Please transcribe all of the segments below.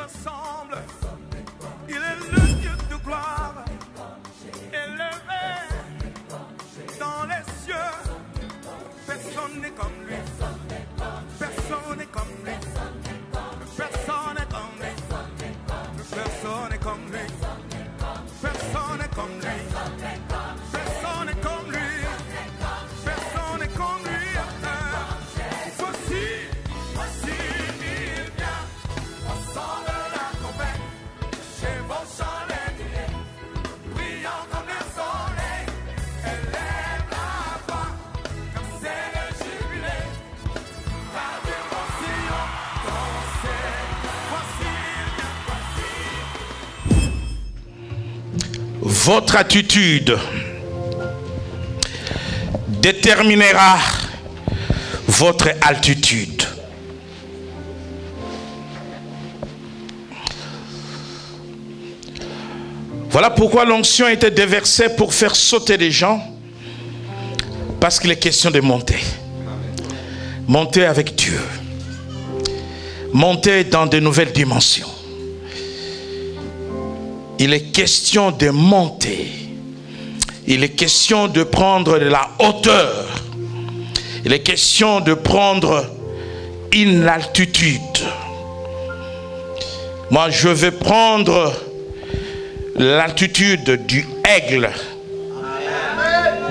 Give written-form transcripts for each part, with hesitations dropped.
ressemble. Il est le Dieu de gloire, élevé dans les cieux. Personne n'est comme lui. Personne n'est comme lui. Personne n'est comme lui. Personne n'est comme lui. Personne n'est comme lui. Personne n'est comme lui. Personne n'est comme lui. Voici, il vient. Au son de la trompette, chez vos chandeliers, brillant comme le soleil, élève la voix, comme c'est le jubilé. Radio Sion, dansez. Voici, il vient. Votre attitude déterminera votre altitude. Voilà pourquoi l'onction était déversée pour faire sauter les gens, parce qu'il est question de monter. Monter avec Dieu. Monter dans de nouvelles dimensions. Il est question de monter. Il est question de prendre de la hauteur. Il est question de prendre une altitude. Moi, je vais prendre l'altitude du aigle,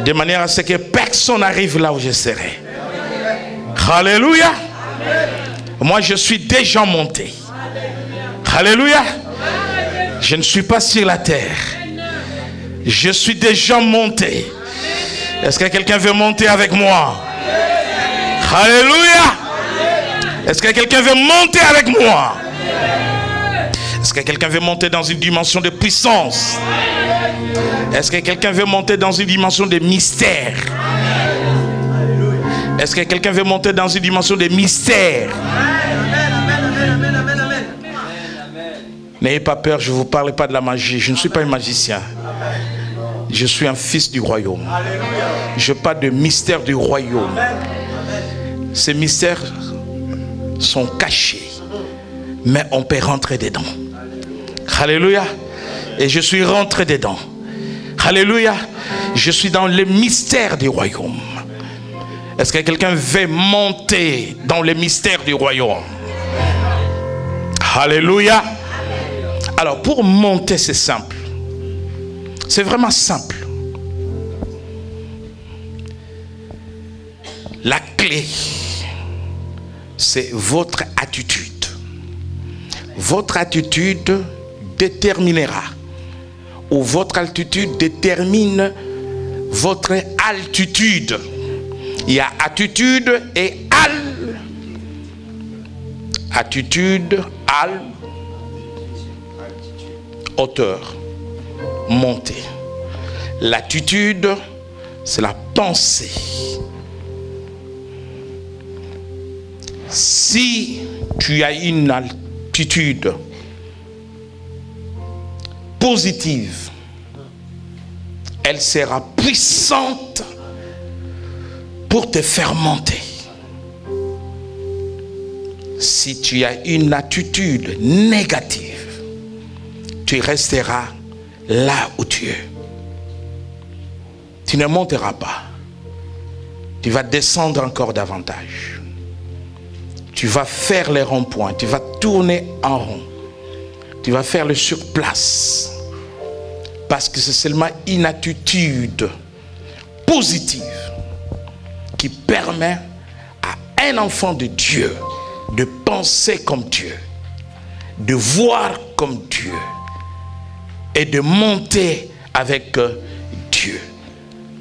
de manière à ce que personne n'arrive là où je serai. Alléluia. Moi, je suis déjà monté. Alléluia. Je ne suis pas sur la terre. Je suis déjà monté. Est-ce que quelqu'un veut monter avec moi? Alléluia. Est-ce que quelqu'un veut monter avec moi? Est-ce que quelqu'un veut monter dans une dimension de puissance? Est-ce que quelqu'un veut monter dans une dimension de mystère? Est-ce que quelqu'un veut monter dans une dimension de mystère? N'ayez pas peur, je ne vous parle pas de la magie. Je ne suis pas un magicien. Je suis un fils du royaume. Je parle de mystère du royaume. Ces mystères sont cachés, mais on peut rentrer dedans. Alléluia. Et je suis rentré dedans. Alléluia. Je suis dans le mystère du royaume. Est-ce que quelqu'un veut monter dans le mystère du royaume? Alléluia. Alors pour monter, c'est simple. C'est vraiment simple. La clé, c'est votre attitude. Votre attitude déterminera, ou votre altitude détermine votre altitude. Il y a attitude et attitude, hauteur, montée. L'attitude, c'est la pensée. Si tu as une attitude positive, elle sera puissante pour te faire monter. Si tu as une attitude négative, tu resteras là où tu es. Tu ne monteras pas. Tu vas descendre encore davantage. Tu vas faire les ronds-points. Tu vas tourner en rond. Tu vas faire le surplace. Parce que c'est seulement une attitude positive qui permet à un enfant de Dieu de penser comme Dieu, de voir comme Dieu et de monter avec Dieu.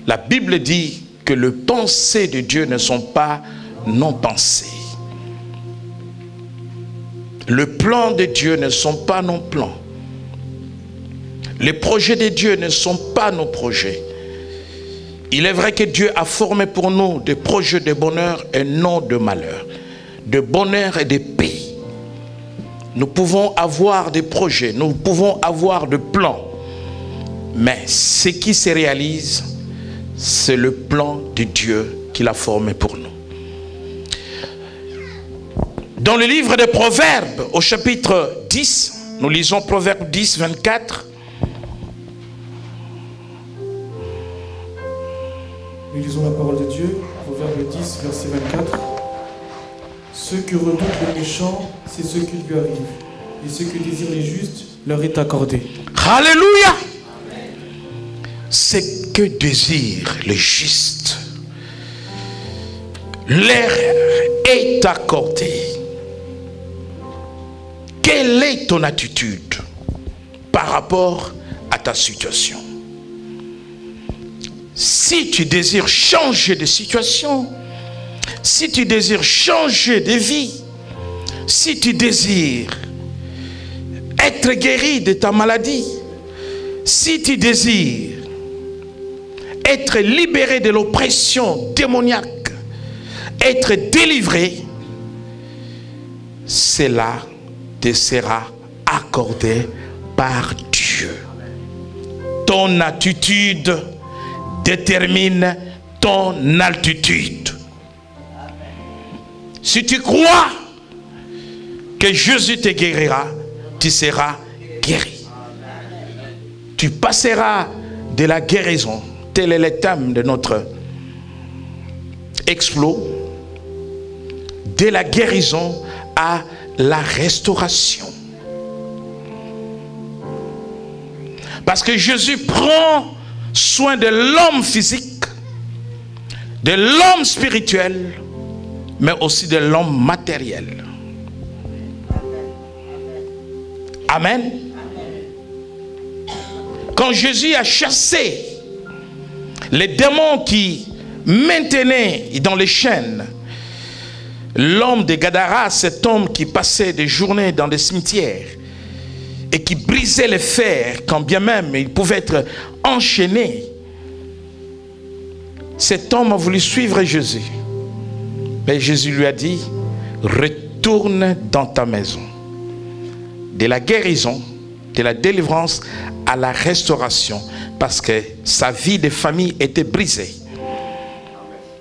La Bible dit que les pensées de Dieu ne sont pas non pensées. Le plan de Dieu ne sont pas nos plans. Les projets de Dieu ne sont pas nos projets. Il est vrai que Dieu a formé pour nous des projets de bonheur et non de malheur, de bonheur et de paix. Nous pouvons avoir des projets, nous pouvons avoir des plans, mais ce qui se réalise, c'est le plan de Dieu qu'il a formé pour nous. Dans le livre des Proverbes, au chapitre 10, nous lisons Proverbes 10, 24. Nous lisons la parole de Dieu, Proverbe 10, verset 24. Ceux que redoutent les méchants, c'est ce qui lui arrive. Et ce que désirent les justes, leur est accordé. Alléluia! Ce que désirent les justes, leur est accordé. Quelle est ton attitude par rapport à ta situation? Si tu désires changer de situation, si tu désires changer de vie, si tu désires être guéri de ta maladie, si tu désires être libéré de l'oppression démoniaque, être délivré, cela te sera accordé par Dieu. Ton attitude détermine ton altitude. Si tu crois que Jésus te guérira, tu seras guéri. Tu passeras de la guérison, tel est le thème de notre explos, de la guérison à la restauration. Parce que Jésus prend soin de l'homme physique, de l'homme spirituel, mais aussi de l'homme matériel. Amen. Quand Jésus a chassé les démons qui maintenaient dans les chaînes l'homme de Gadara, cet homme qui passait des journées dans des cimetières et qui brisait les fers, quand bien même il pouvait être enchaîné, cet homme a voulu suivre Jésus. Mais Jésus lui a dit, retourne dans ta maison. De la guérison, de la délivrance à la restauration, parce que sa vie de famille était brisée.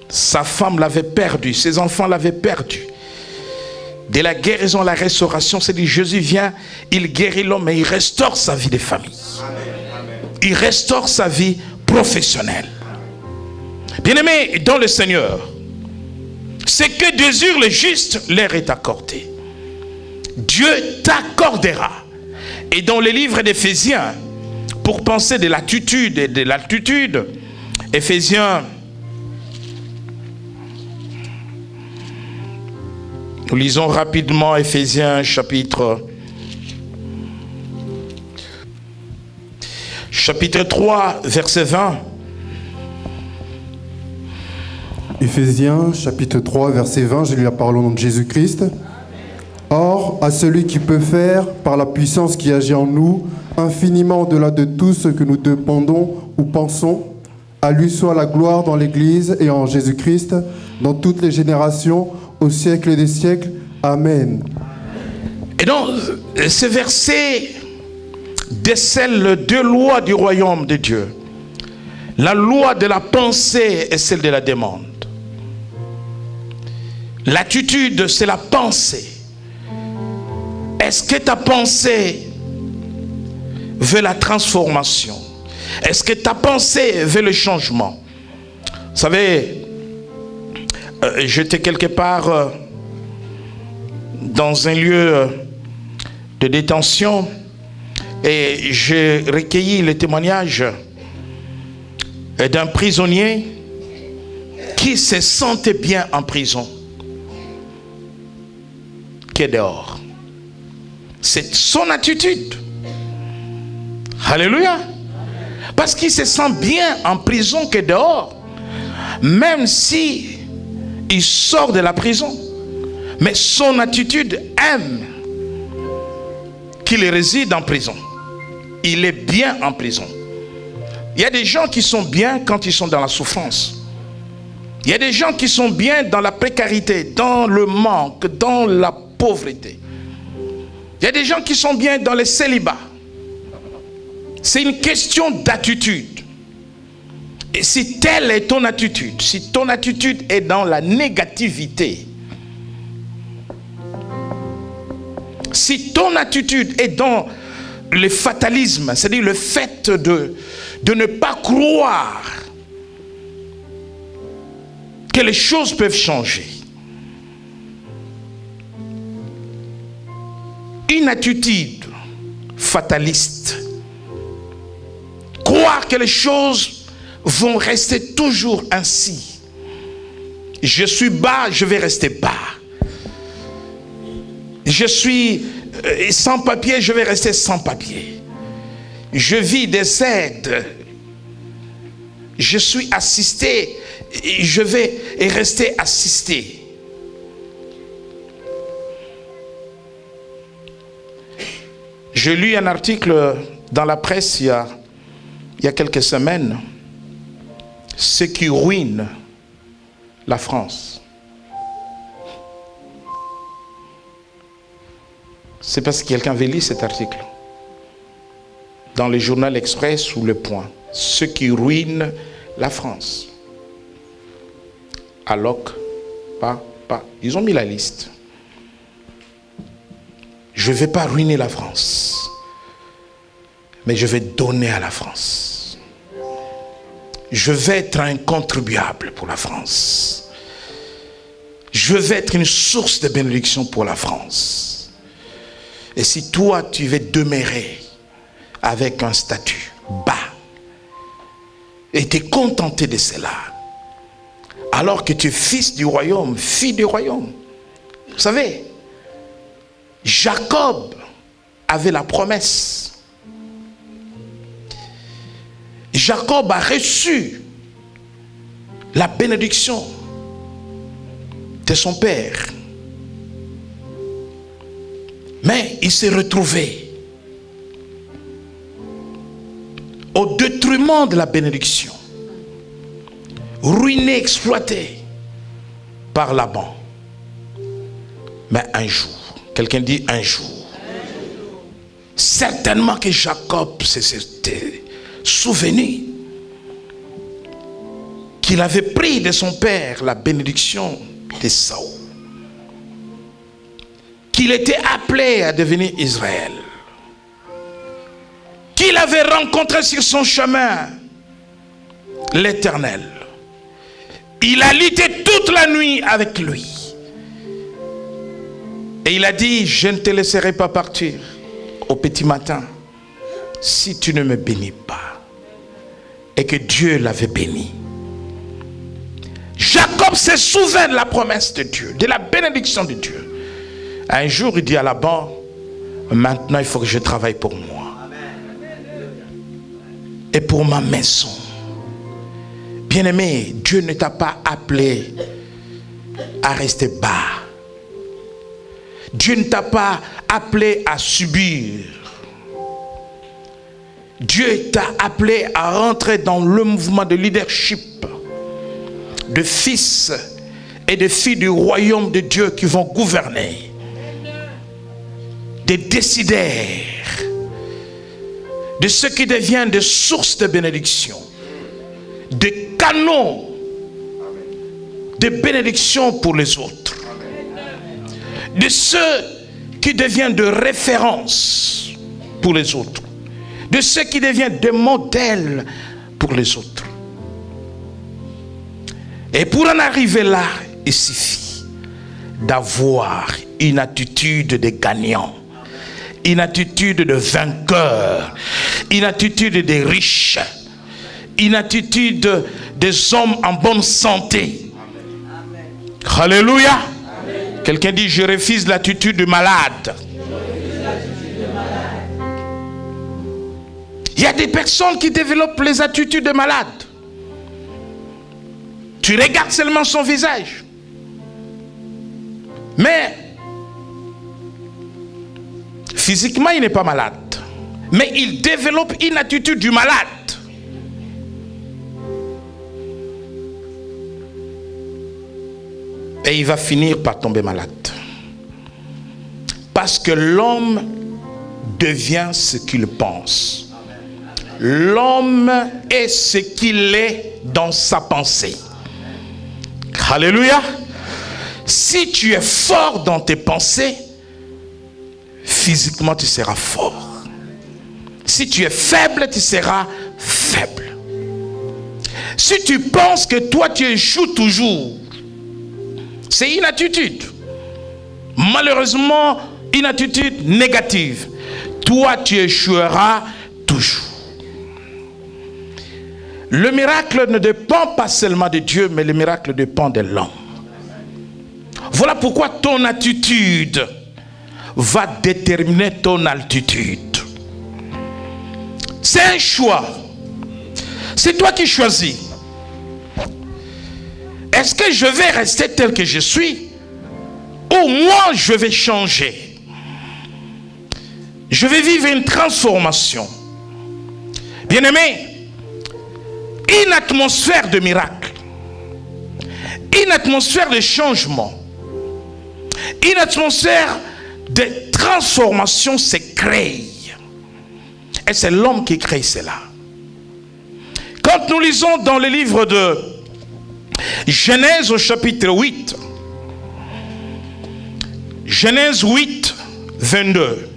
Sa femme l'avait perdu, ses enfants l'avaient perdu. De la guérison à la restauration, c'est dit Jésus vient, il guérit l'homme et il restaure sa vie de famille. Il restaure sa vie professionnelle. Bien-aimés dans le Seigneur, ce que désire le juste leur est accordé. Dieu t'accordera. Et dans le livre d'Éphésiens, pour penser de l'attitude et de l'altitude, Éphésiens, nous lisons rapidement Éphésiens chapitre 3, verset 20. Éphésiens chapitre 3, verset 20, j'ai lu la parole au nom de Jésus-Christ. Or, à celui qui peut faire, par la puissance qui agit en nous, infiniment au-delà de tout ce que nous dépendons ou pensons, à lui soit la gloire dans l'Église et en Jésus-Christ, dans toutes les générations, au siècle des siècles. Amen. Et donc, ce verset décèle deux lois du royaume de Dieu. La loi de la pensée et celle de la demande. L'attitude, c'est la pensée. Est-ce que ta pensée veut la transformation? Est-ce que ta pensée veut le changement? Vous savez, j'étais quelque part dans un lieu de détention et j'ai recueilli le témoignage d'un prisonnier qui se sentait bien en prison, qui est dehors. C'est son attitude. Alléluia. Parce qu'il se sent bien en prison que dehors. Même si il sort de la prison. Mais son attitude aime qu'il réside en prison. Il est bien en prison. Il y a des gens qui sont bien quand ils sont dans la souffrance. Il y a des gens qui sont bien dans la précarité, dans le manque, dans la pauvreté. Il y a des gens qui sont bien dans le célibat. C'est une question d'attitude. Et si telle est ton attitude, si ton attitude est dans la négativité, si ton attitude est dans le fatalisme, c'est-à-dire le fait de ne pas croire que les choses peuvent changer, une attitude fataliste, croire que les choses vont rester toujours ainsi. Je suis bas, je vais rester bas. Je suis sans papier, je vais rester sans papier. Je vis des aides. Je suis assisté, je vais rester assisté. J'ai lu un article dans la presse il y a quelques semaines, ce qui ruine la France. C'est parce que quelqu'un avait lu cet article dans le journal Express ou Le Point. Ce qui ruine la France. Alloc, pas. Ils ont mis la liste. Je ne vais pas ruiner la France, mais je vais donner à la France. Je vais être un contribuable pour la France. Je vais être une source de bénédiction pour la France. Et si toi, tu veux demeurer avec un statut bas et te contenter de cela, alors que tu es fils du royaume, fille du royaume. Vous savez, Jacob avait la promesse. Jacob a reçu la bénédiction de son père. Mais il s'est retrouvé au détriment de la bénédiction, ruiné, exploité par Laban. Mais un jour, quelqu'un dit un jour, certainement que Jacob s'était souvenu qu'il avait pris de son père la bénédiction de Saül, qu'il était appelé à devenir Israël, qu'il avait rencontré sur son chemin l'Éternel. Il a lutté toute la nuit avec lui. Et il a dit, je ne te laisserai pas partir au petit matin si tu ne me bénis pas. Et que Dieu l'avait béni. Jacob se souvient de la promesse de Dieu, de la bénédiction de Dieu. Un jour, il dit à Laban, maintenant il faut que je travaille pour moi. Et pour ma maison. Bien-aimé, Dieu ne t'a pas appelé à rester bas. Dieu ne t'a pas appelé à subir. Dieu t'a appelé à rentrer dans le mouvement de leadership de fils et de filles du royaume de Dieu qui vont gouverner, des décideurs, de ceux qui deviennent des sources de bénédiction, des canaux de bénédiction pour les autres, de ceux qui deviennent de référence pour les autres, de ceux qui deviennent des modèles pour les autres. Et pour en arriver là, il suffit d'avoir une attitude de gagnant, une attitude de vainqueur, une attitude de riche, une attitude des hommes en bonne santé. Amen. Alléluia. Quelqu'un dit, je refuse l'attitude de malade. Il y a des personnes qui développent les attitudes de malade. Tu regardes seulement son visage. Mais physiquement, il n'est pas malade. Mais il développe une attitude du malade. Et il va finir par tomber malade. Parce que l'homme devient ce qu'il pense. L'homme est ce qu'il est dans sa pensée. Alléluia. Si tu es fort dans tes pensées, physiquement, tu seras fort. Si tu es faible, tu seras faible. Si tu penses que toi, tu échoues toujours, c'est une attitude. Malheureusement, une attitude négative. Toi, tu échoueras toujours. Le miracle ne dépend pas seulement de Dieu, mais le miracle dépend de l'homme. Voilà pourquoi ton attitude va déterminer ton altitude. C'est un choix. C'est toi qui choisis. Est-ce que je vais rester tel que je suis? Ou moi, je vais changer? Je vais vivre une transformation. Bien-aimé, une atmosphère de miracle, une atmosphère de changement, une atmosphère de transformation se crée. Et c'est l'homme qui crée cela. Quand nous lisons dans le livre de Genèse au chapitre 8, Genèse 8, 22.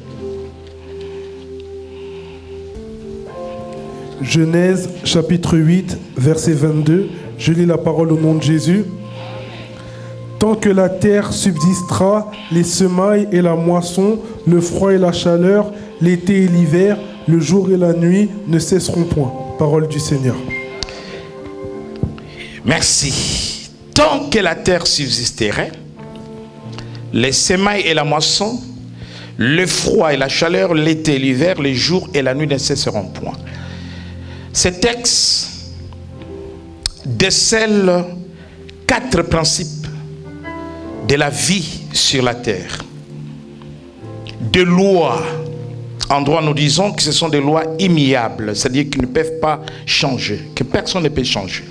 Genèse chapitre 8, verset 22. Je lis la parole au nom de Jésus. Tant que la terre subsistera, les semailles et la moisson, le froid et la chaleur, l'été et l'hiver, le jour et la nuit ne cesseront point. Parole du Seigneur. Merci. Tant que la terre subsisterait, les semailles et la moisson, le froid et la chaleur, l'été et l'hiver, les jours et la nuit ne cesseront point. Ce texte décèle 4 principes de la vie sur la terre. Des lois. En droit, nous disons que ce sont des lois immuables, c'est-à-dire qu'ils ne peuvent pas changer, que personne ne peut changer.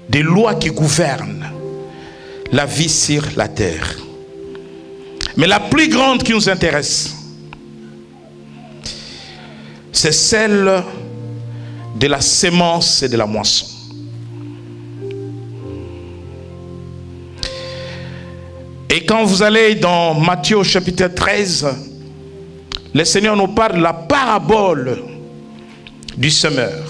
Des lois qui gouvernent la vie sur la terre. Mais la plus grande qui nous intéresse, c'est celle de la sémence et de la moisson. Et quand vous allez dans Matthieu au chapitre 13, le Seigneur nous parle de la parabole du semeur.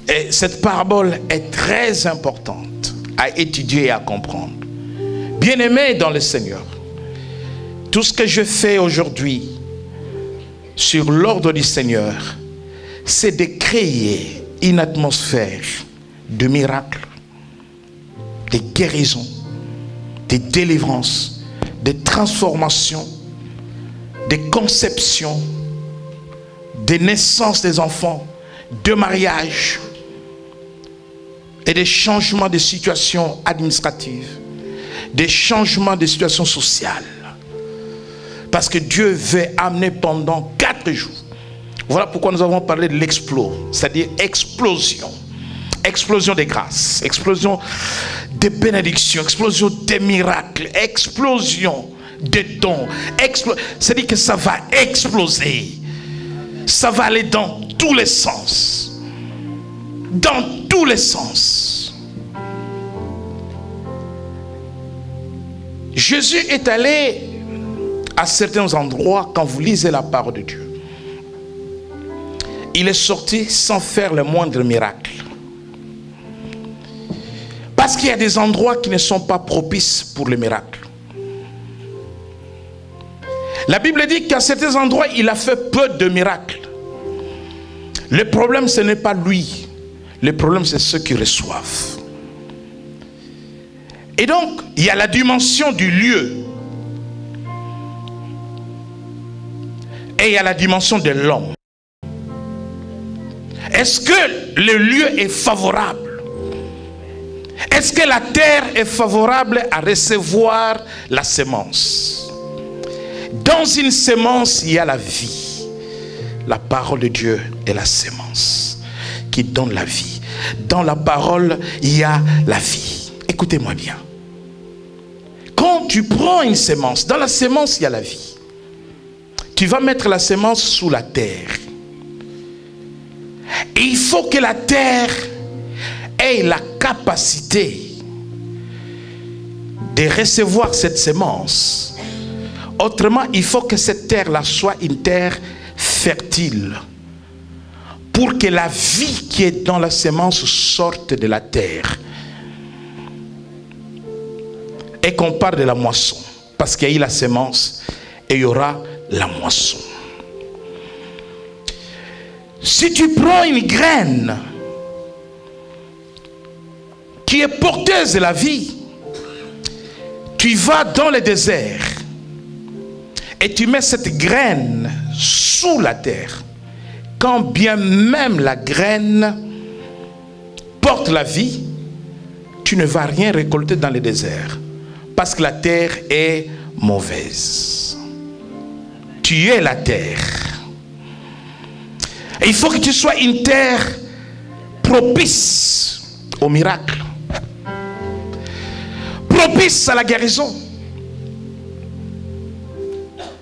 Et cette parabole est très importante à étudier et à comprendre. Bien-aimés dans le Seigneur, tout ce que je fais aujourd'hui sur l'ordre du Seigneur, c'est de créer une atmosphère de miracles, de guérisons, de délivrances, de transformations, de conceptions, de naissance des enfants, de mariage et des changements de situations administratives, des changements de situations sociales. Parce que Dieu veut amener pendant 4 jours. Voilà pourquoi nous avons parlé de l'explos, c'est-à-dire explosion. Explosion des grâces, explosion des bénédictions, explosion des miracles, explosion des dons. C'est-à-dire que ça va exploser. Ça va aller dans tous les sens. Dans tous les sens. Jésus est allé à certains endroits quand vous lisez la parole de Dieu. Il est sorti sans faire le moindre miracle. Parce qu'il y a des endroits qui ne sont pas propices pour le miracle. La Bible dit qu'à certains endroits, il a fait peu de miracles. Le problème, ce n'est pas lui. Le problème, c'est ceux qui reçoivent. Et donc, il y a la dimension du lieu. Et il y a la dimension de l'homme. Est-ce que le lieu est favorable? Est-ce que la terre est favorable à recevoir la sémence? Dans une sémence, il y a la vie. La parole de Dieu est la sémence qui donne la vie. Dans la parole, il y a la vie. Écoutez-moi bien. Quand tu prends une sémence, dans la sémence, il y a la vie. Tu vas mettre la sémence sous la terre. Et il faut que la terre ait la capacité de recevoir cette sémence autrement, il faut que cette terre-là soit une terre fertile. Pour que la vie qui est dans la semence sorte de la terre. Et qu'on parle de la moisson. Parce qu'il y a eu la semence et il y aura la moisson. Si tu prends une graine qui est porteuse de la vie, tu vas dans le désert et tu mets cette graine sous la terre. Quand bien même la graine porte la vie, tu ne vas rien récolter dans le désert. Parce que la terre est mauvaise. Tu es la terre. Et il faut que tu sois une terre propice au miracle. Propice à la guérison.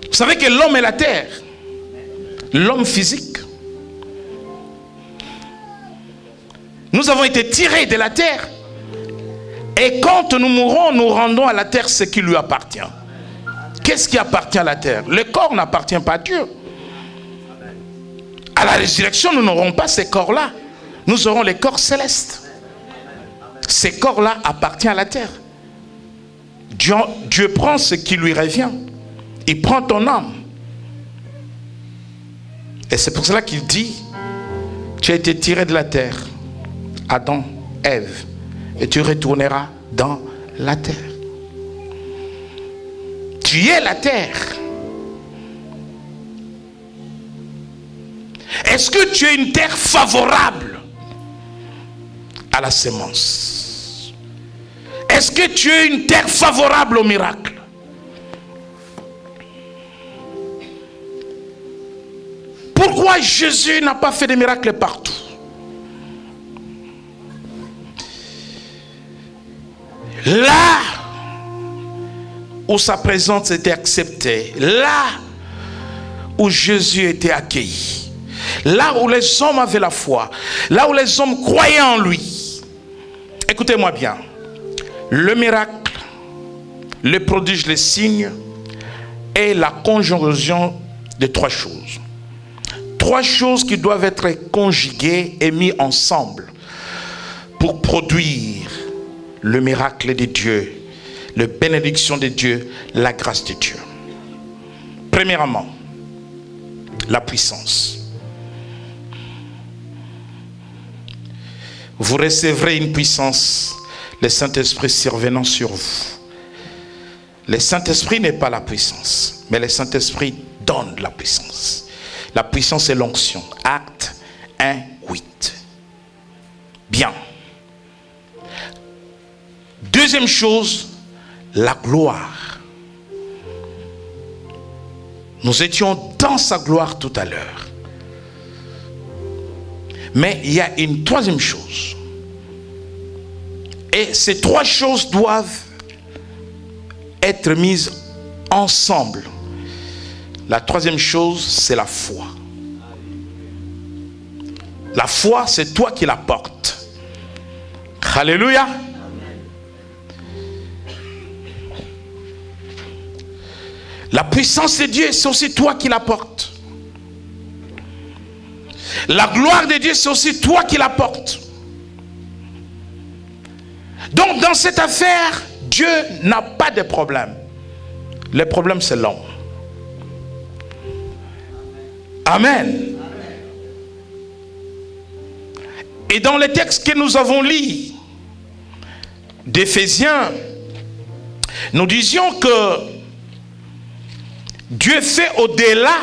Vous savez que l'homme est la terre. L'homme physique. Nous avons été tirés de la terre. Et quand nous mourrons, nous rendons à la terre ce qui lui appartient. Qu'est-ce qui appartient à la terre? Le corps n'appartient pas à Dieu. À la résurrection, nous n'aurons pas ces corps-là. Nous aurons les corps célestes. Ces corps-là appartiennent à la terre. Dieu prend ce qui lui revient. Il prend ton âme. Et c'est pour cela qu'il dit, tu as été tiré de la terre. Adam, Ève. Et tu retourneras dans la terre. Tu es la terre. Est-ce que tu es une terre favorable à la semence? Est-ce que tu es une terre favorable au miracle? Pourquoi Jésus n'a pas fait de miracles partout? Là où sa présence était acceptée, là où Jésus était accueilli, là où les hommes avaient la foi, là où les hommes croyaient en lui. Écoutez-moi bien, le miracle, le prodige, les signes est la conjonction de trois choses. Trois choses qui doivent être conjuguées et mises ensemble pour produire le miracle de Dieu, la bénédiction de Dieu, la grâce de Dieu. Premièrement, la puissance. Vous recevrez une puissance, le Saint-Esprit survenant sur vous. Le Saint-Esprit n'est pas la puissance, mais le Saint-Esprit donne la puissance. La puissance est l'onction. Acte 1, 8. Bien. Deuxième chose, la gloire. Nous étions dans sa gloire tout à l'heure. Mais il y a une troisième chose. Et ces trois choses doivent être mises ensemble. La troisième chose, c'est la foi. La foi, c'est toi qui la portes. Alléluia. La puissance de Dieu, c'est aussi toi qui la portes. La gloire de Dieu, c'est aussi toi qui la portes. Donc, dans cette affaire, Dieu n'a pas de problème. Le problème, c'est l'homme. Amen. Et dans les textes que nous avons lus d'Éphésiens, nous disions que Dieu fait au-delà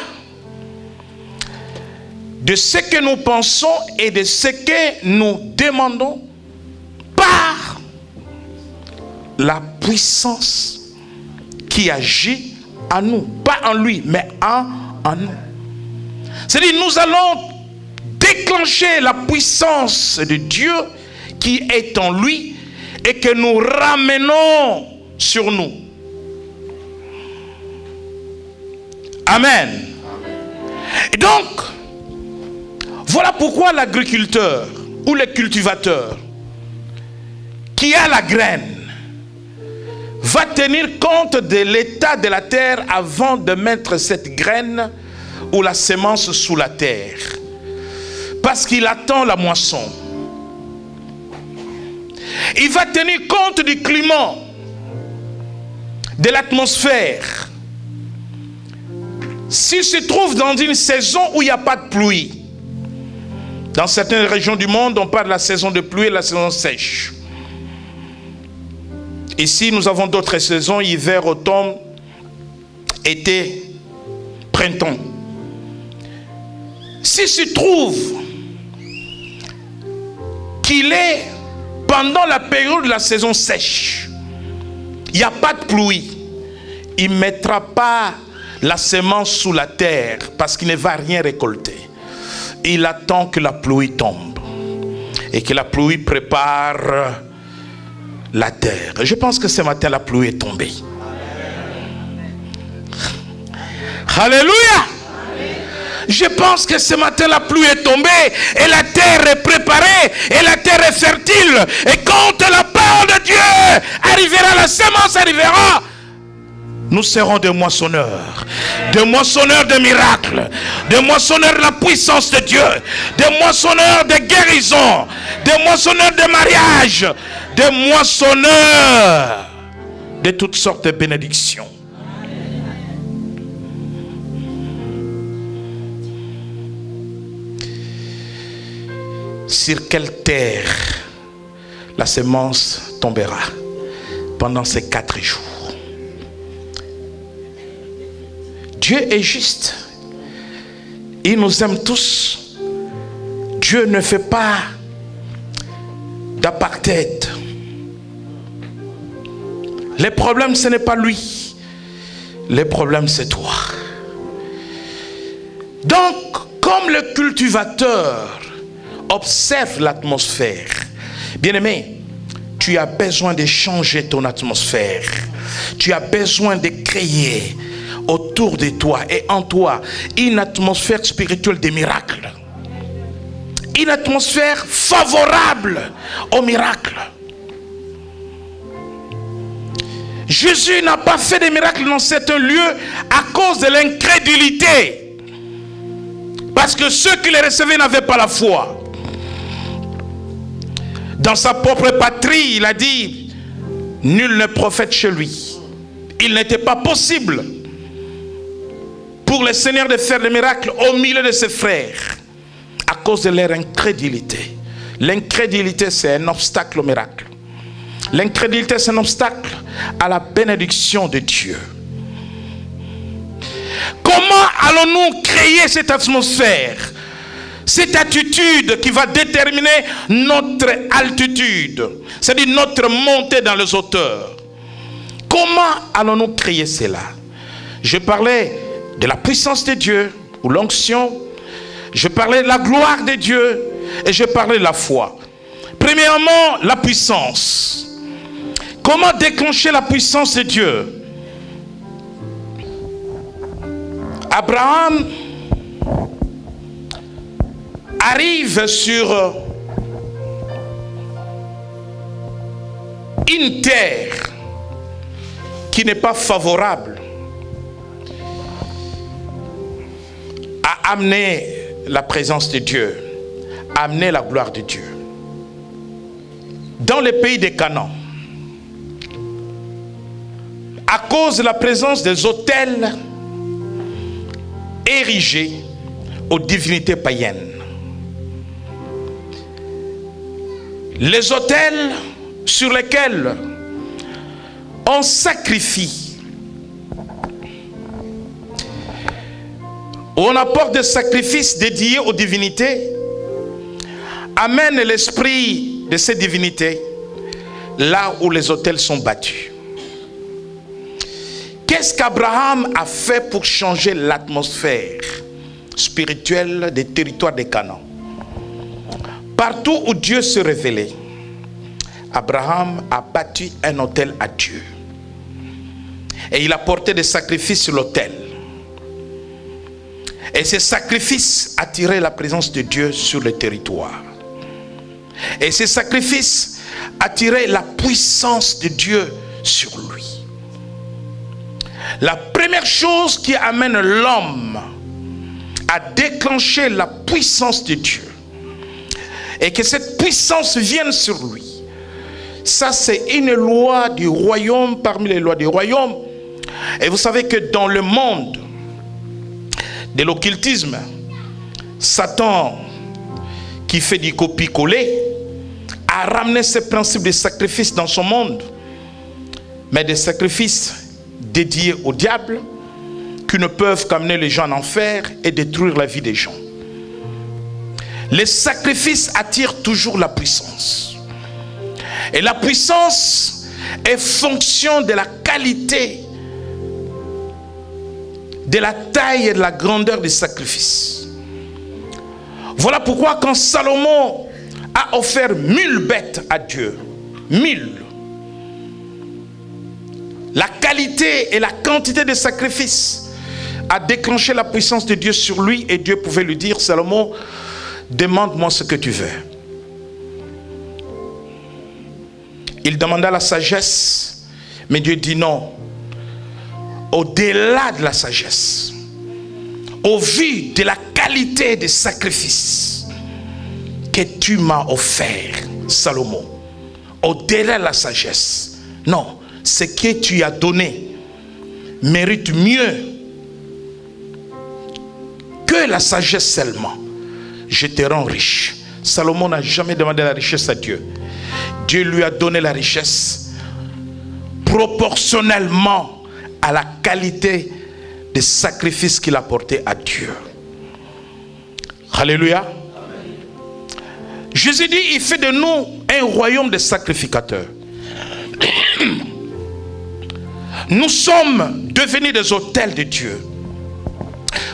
de ce que nous pensons et de ce que nous demandons par la puissance qui agit en nous. Pas en lui, mais en nous. C'est-à-dire, nous allons déclencher la puissance de Dieu qui est en lui et que nous ramenons sur nous. Amen. Et donc, voilà pourquoi l'agriculteur ou le cultivateur qui a la graine va tenir compte de l'état de la terre avant de mettre cette graine ou la semence sous la terre. Parce qu'il attend la moisson. Il va tenir compte du climat, de l'atmosphère. S'il se trouve dans une saison où il n'y a pas de pluie, dans certaines régions du monde, on parle de la saison de pluie et la saison sèche. Ici, nous avons d'autres saisons, hiver, automne, été, printemps. S'il se trouve qu'il est pendant la période de la saison sèche, il n'y a pas de pluie, il ne mettra pas la semence sous la terre parce qu'il ne va rien récolter. Il attend que la pluie tombe et que la pluie prépare la terre. Je pense que ce matin la pluie est tombée. Alléluia. Je pense que ce matin la pluie est tombée et la terre est préparée et la terre est fertile. Et quand la parole de Dieu arrivera, la semence arrivera, nous serons des moissonneurs de miracles, des moissonneurs de la puissance de Dieu, des moissonneurs de guérison, des moissonneurs de mariage, des moissonneurs de toutes sortes de bénédictions. Sur quelle terre la semence tombera pendant ces 4 jours? Dieu est juste. Il nous aime tous. Dieu ne fait pas d'apartheid. Les problèmes, ce n'est pas lui. Les problèmes, c'est toi. Donc, comme le cultivateur observe l'atmosphère, bien-aimé, tu as besoin de changer ton atmosphère. Tu as besoin de créer autour de toi et en toi une atmosphère spirituelle de miracles. Une atmosphère favorable au miracle. Jésus n'a pas fait des miracles dans certains lieux à cause de l'incrédulité. Parce que ceux qui les recevaient n'avaient pas la foi. Dans sa propre patrie, il a dit, nul n'est prophète chez lui. Il n'était pas possible pour le Seigneur de faire des miracles au milieu de ses frères à cause de leur incrédulité. L'incrédulité, c'est un obstacle au miracle. L'incrédulité, c'est un obstacle à la bénédiction de Dieu. Comment allons-nous créer cette atmosphère, cette attitude qui va déterminer notre altitude, c'est-à-dire notre montée dans les hauteurs? Comment allons-nous créer cela? Je parlais de la puissance de Dieu, ou l'onction. Je parlais de la gloire de Dieu et je parlais de la foi. Premièrement, la puissance. Comment déclencher la puissance de Dieu? Abraham arrive sur une terre qui n'est pas favorable à amener la présence de Dieu, à amener la gloire de Dieu. Dans le pays de Canaan, à cause de la présence des autels érigés aux divinités païennes. Les autels sur lesquels on sacrifie, on apporte des sacrifices dédiés aux divinités, amène l'esprit de ces divinités là où les autels sont battus. Qu'est-ce qu'Abraham a fait pour changer l'atmosphère spirituelle des territoires de Canaan? Partout où Dieu se révélait, Abraham a bâti un autel à Dieu. Et il a porté des sacrifices sur l'autel. Et ces sacrifices attiraient la présence de Dieu sur le territoire. Et ces sacrifices attiraient la puissance de Dieu sur lui. La première chose qui amène l'homme à déclencher la puissance de Dieu et que cette puissance vienne sur lui, ça c'est une loi du royaume parmi les lois du royaume. Et vous savez que dans le monde de l'occultisme, Satan, qui fait du copier-coller, a ramené ce principe de sacrifice dans son monde, mais des sacrifices dédiés au diable qui ne peuvent qu'amener les gens en enfer et détruire la vie des gens. Les sacrifices attirent toujours la puissance. Et la puissance est fonction de la qualité, de la taille et de la grandeur des sacrifices. Voilà pourquoi quand Salomon a offert 1000 bêtes à Dieu, 1000, la qualité et la quantité des sacrifices a déclenché la puissance de Dieu sur lui, et Dieu pouvait lui dire: Salomon, demande-moi ce que tu veux. Il demanda la sagesse, mais Dieu dit non. Au-delà de la sagesse, au vu de la qualité des sacrifices que tu m'as offert, Salomon, au-delà de la sagesse, non, ce que tu as donné mérite mieux que la sagesse seulement. Je te rends riche. Salomon n'a jamais demandé la richesse à Dieu. Dieu lui a donné la richesse proportionnellement à la qualité des sacrifices qu'il a portés à Dieu. Alléluia. Jésus dit: il fait de nous un royaume de sacrificateurs. Nous sommes devenus des autels de Dieu.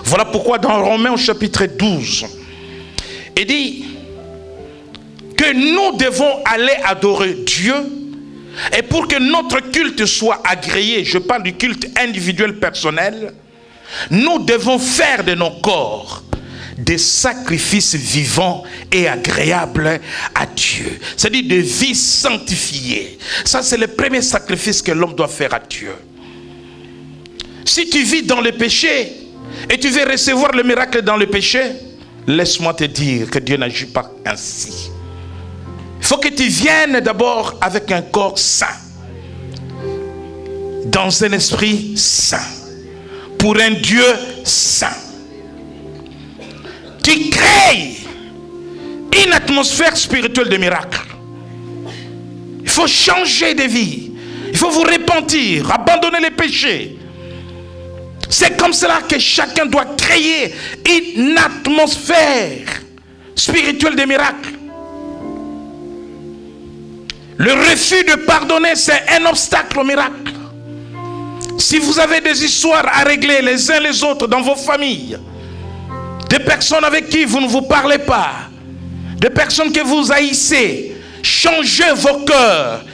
Voilà pourquoi dans Romains au chapitre 12, il dit que nous devons aller adorer Dieu, et pour que notre culte soit agréé, je parle du culte individuel personnel, nous devons faire de nos corps des sacrifices vivants et agréables à Dieu. C'est-à-dire des vies sanctifiées. Ça, c'est le premier sacrifice que l'homme doit faire à Dieu. Si tu vis dans le péché et tu veux recevoir le miracle dans le péché, laisse-moi te dire que Dieu n'agit pas ainsi. Il faut que tu viennes d'abord avec un corps saint, dans un esprit saint, pour un Dieu saint. Tu crées une atmosphère spirituelle de miracle. Il faut changer de vie. Il faut vous repentir, abandonner les péchés. C'est comme cela que chacun doit créer une atmosphère spirituelle de miracle. Le refus de pardonner, c'est un obstacle au miracle. Si vous avez des histoires à régler les uns les autres dans vos familles, des personnes avec qui vous ne vous parlez pas, des personnes que vous haïssez, changez vos cœurs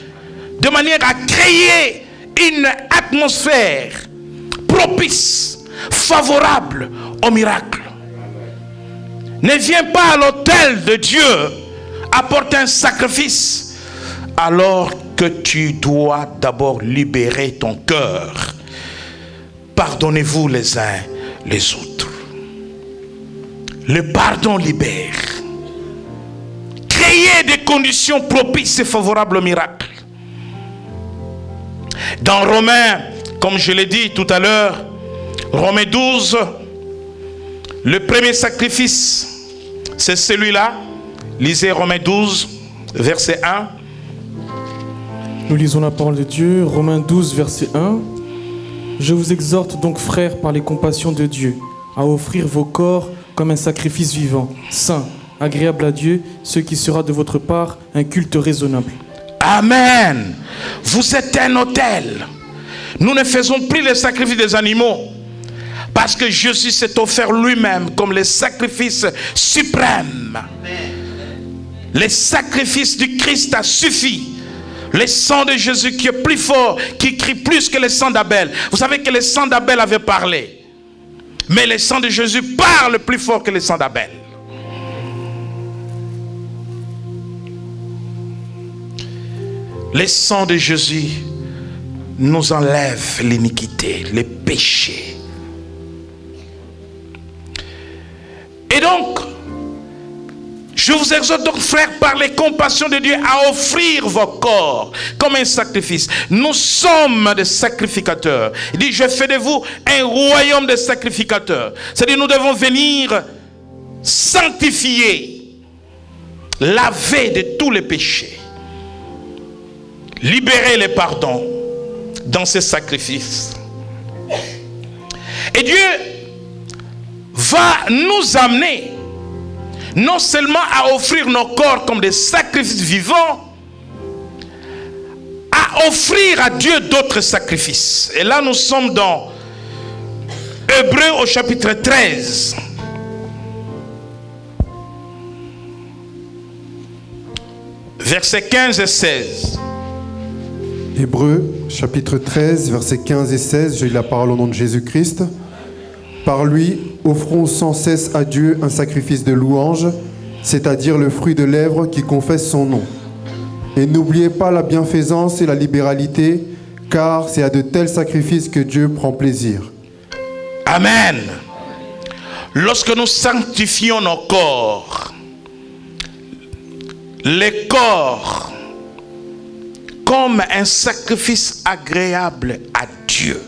de manière à créer une atmosphère propice, favorable au miracle. Ne viens pas à l'autel de Dieu apporter un sacrifice alors que tu dois d'abord libérer ton cœur. Pardonnez-vous les uns les autres. Le pardon libère. Créez des conditions propices et favorables au miracle. Dans Romains, comme je l'ai dit tout à l'heure, Romains 12, le premier sacrifice, c'est celui-là. Lisez Romains 12, verset 1. Nous lisons la parole de Dieu, Romains 12, verset 1. Je vous exhorte donc, frères, par les compassions de Dieu, à offrir vos corps comme un sacrifice vivant, saint, agréable à Dieu, ce qui sera de votre part un culte raisonnable. Amen. Vous êtes un autel. Nous ne faisons plus les sacrifices des animaux, parce que Jésus s'est offert lui-même comme le sacrifice suprême. Le sacrifice du Christ a suffi. Le sang de Jésus qui est plus fort, qui crie plus que le sang d'Abel. Vous savez que le sang d'Abel avait parlé, mais le sang de Jésus parle plus fort que le sang d'Abel. Le sang de Jésus nous enlève l'iniquité, les péchés. Et donc, je vous exhorte donc, frères, par les compassions de Dieu, à offrir vos corps comme un sacrifice. Nous sommes des sacrificateurs. Il dit, je fais de vous un royaume de sacrificateurs. C'est-à-dire, nous devons venir sanctifier, laver de tous les péchés, libérer les pardons dans ces sacrifices. Et Dieu va nous amener non seulement à offrir nos corps comme des sacrifices vivants, à offrir à Dieu d'autres sacrifices. Et là nous sommes dans Hébreux au chapitre 13. Versets 15 et 16. Hébreux, chapitre 13, versets 15 et 16, j'ai la parole au nom de Jésus-Christ. Par lui, offrons sans cesse à Dieu un sacrifice de louange, c'est-à-dire le fruit de lèvres qui confesse son nom. Et n'oubliez pas la bienfaisance et la libéralité, car c'est à de tels sacrifices que Dieu prend plaisir. Amen. Lorsque nous sanctifions nos corps, les corps comme un sacrifice agréable à Dieu,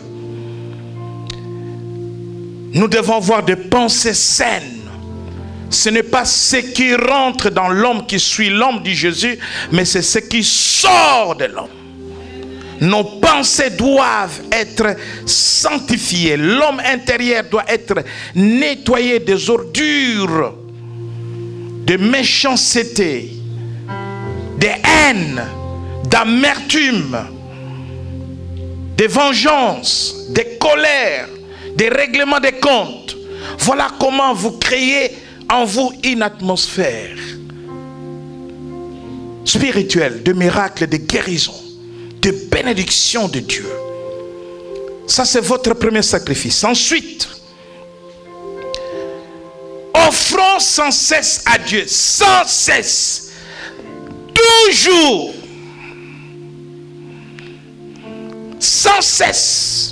nous devons avoir des pensées saines. Ce n'est pas ce qui rentre dans l'homme qui suit l'homme, dit Jésus, mais c'est ce qui sort de l'homme. Nos pensées doivent être sanctifiées. L'homme intérieur doit être nettoyé des ordures, de méchanceté, de haine, d'amertume, de vengeance, de colère, des règlements de comptes. Voilà comment vous créez en vous une atmosphère spirituelle, de miracles, de guérison, de bénédiction de Dieu. Ça, c'est votre premier sacrifice. Ensuite, offrons sans cesse à Dieu, sans cesse, toujours, sans cesse.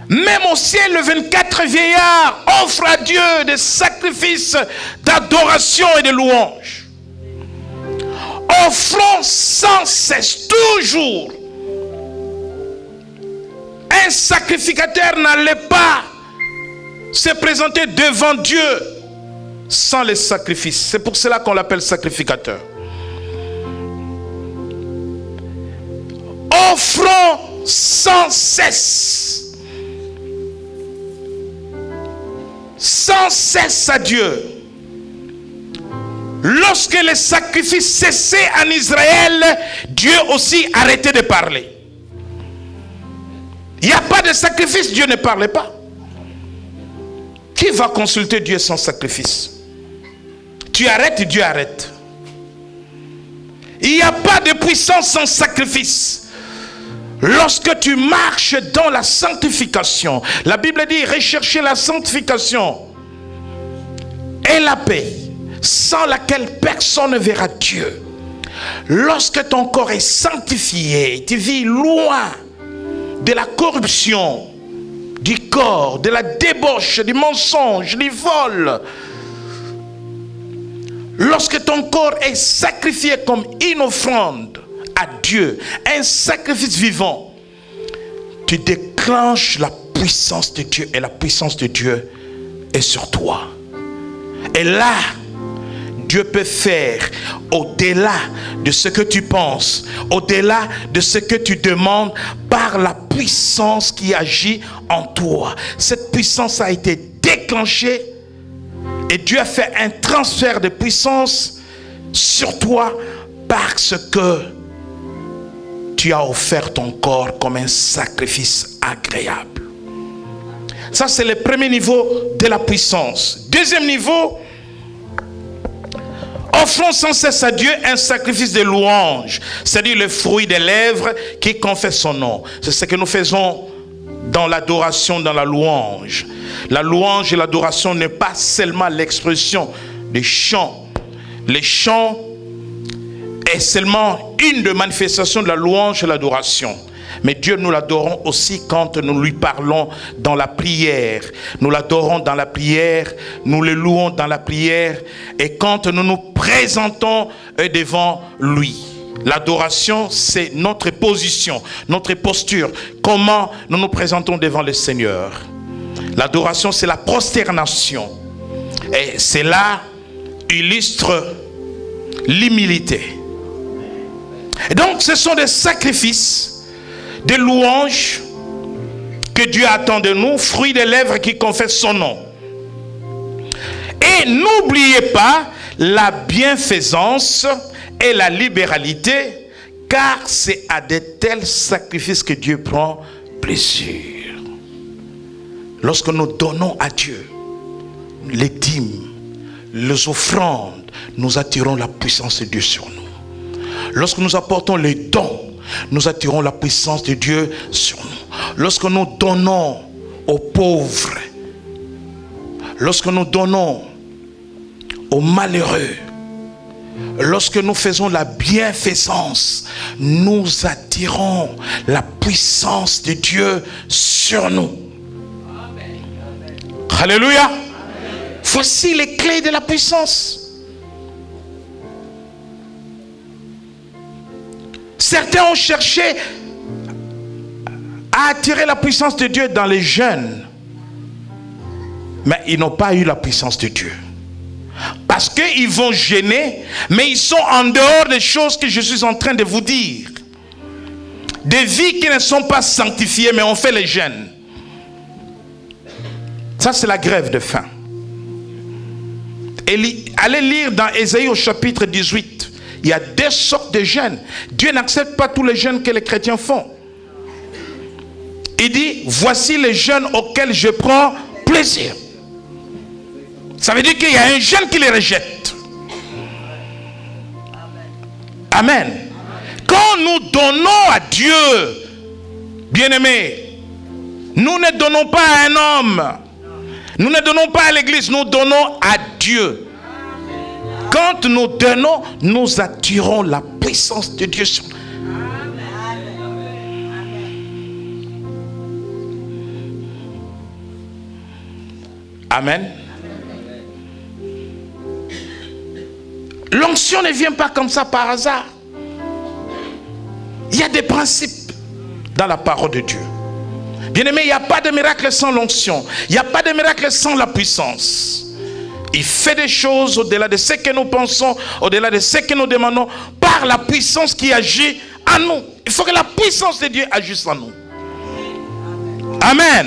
Même au ciel, le 24 vieillards offrent à Dieu des sacrifices d'adoration et de louange. Offrons sans cesse, toujours. Un sacrificateur n'allait pas se présenter devant Dieu sans les sacrifices. C'est pour cela qu'on l'appelle sacrificateur. Offrons sans cesse. Sans cesse à Dieu. Lorsque les sacrifices cessaient en Israël, Dieu aussi arrêtait de parler. Il n'y a pas de sacrifice, Dieu ne parlait pas. Qui va consulter Dieu sans sacrifice? Tu arrêtes, Dieu arrête. Il n'y a pas de puissance sans sacrifice. Lorsque tu marches dans la sanctification, la Bible dit recherchez la sanctification et la paix, sans laquelle personne ne verra Dieu. Lorsque ton corps est sanctifié, tu vis loin de la corruption du corps, de la débauche, du mensonge, du vol. Lorsque ton corps est sacrifié comme une offrande à Dieu, un sacrifice vivant, tu déclenches la puissance de Dieu et la puissance de Dieu est sur toi. Et là, Dieu peut faire au-delà de ce que tu penses, au-delà de ce que tu demandes, par la puissance qui agit en toi. Cette puissance a été déclenchée et Dieu a fait un transfert de puissance sur toi parce que tu as offert ton corps comme un sacrifice agréable. Ça, c'est le premier niveau de la puissance. Deuxième niveau, offrons sans cesse à Dieu un sacrifice de louange, c'est-à-dire le fruit des lèvres qui confesse son nom. C'est ce que nous faisons dans l'adoration, dans la louange. La louange et l'adoration n'est pas seulement l'expression des chants. Les chants est seulement une des manifestations de la louange et l'adoration. Mais Dieu, nous l'adorons aussi quand nous lui parlons dans la prière. Nous l'adorons dans la prière, nous le louons dans la prière et quand nous nous présentons devant lui. L'adoration, c'est notre position, notre posture. Comment nous nous présentons devant le Seigneur. L'adoration, c'est la prosternation. Et cela illustre l'humilité. Et donc, ce sont des sacrifices, des louanges que Dieu attend de nous, fruits des lèvres qui confessent son nom. Et n'oubliez pas la bienfaisance et la libéralité, car c'est à de tels sacrifices que Dieu prend plaisir. Lorsque nous donnons à Dieu les dîmes, les offrandes, nous attirons la puissance de Dieu sur nous. Lorsque nous apportons les dons, nous attirons la puissance de Dieu sur nous. Lorsque nous donnons aux pauvres, lorsque nous donnons aux malheureux, lorsque nous faisons la bienfaisance, nous attirons la puissance de Dieu sur nous. Alléluia. Voici les clés de la puissance. Certains ont cherché à attirer la puissance de Dieu dans les jeunes, mais ils n'ont pas eu la puissance de Dieu. Parce qu'ils vont gêner, mais ils sont en dehors des choses que je suis en train de vous dire. Des vies qui ne sont pas sanctifiées, mais on fait les jeûnes. Ça, c'est la grève de faim. Et allez lire dans Ésaïe au chapitre 18. Il y a deux sortes de jeûnes. Dieu n'accepte pas tous les jeûnes que les chrétiens font. Il dit, voici les jeûnes auxquels je prends plaisir. Ça veut dire qu'il y a un jeûne qui les rejette. Amen. Quand nous donnons à Dieu, bien-aimés, nous ne donnons pas à un homme. Nous ne donnons pas à l'église, nous donnons à Dieu. Quand nous donnons, nous attirons la puissance de Dieu sur nous. Amen. L'onction ne vient pas comme ça par hasard. Il y a des principes dans la parole de Dieu. Bien-aimé, il n'y a pas de miracle sans l'onction. Il n'y a pas de miracle sans la puissance. Il fait des choses au-delà de ce que nous pensons, au-delà de ce que nous demandons, par la puissance qui agit en nous. Il faut que la puissance de Dieu agisse en nous. Amen.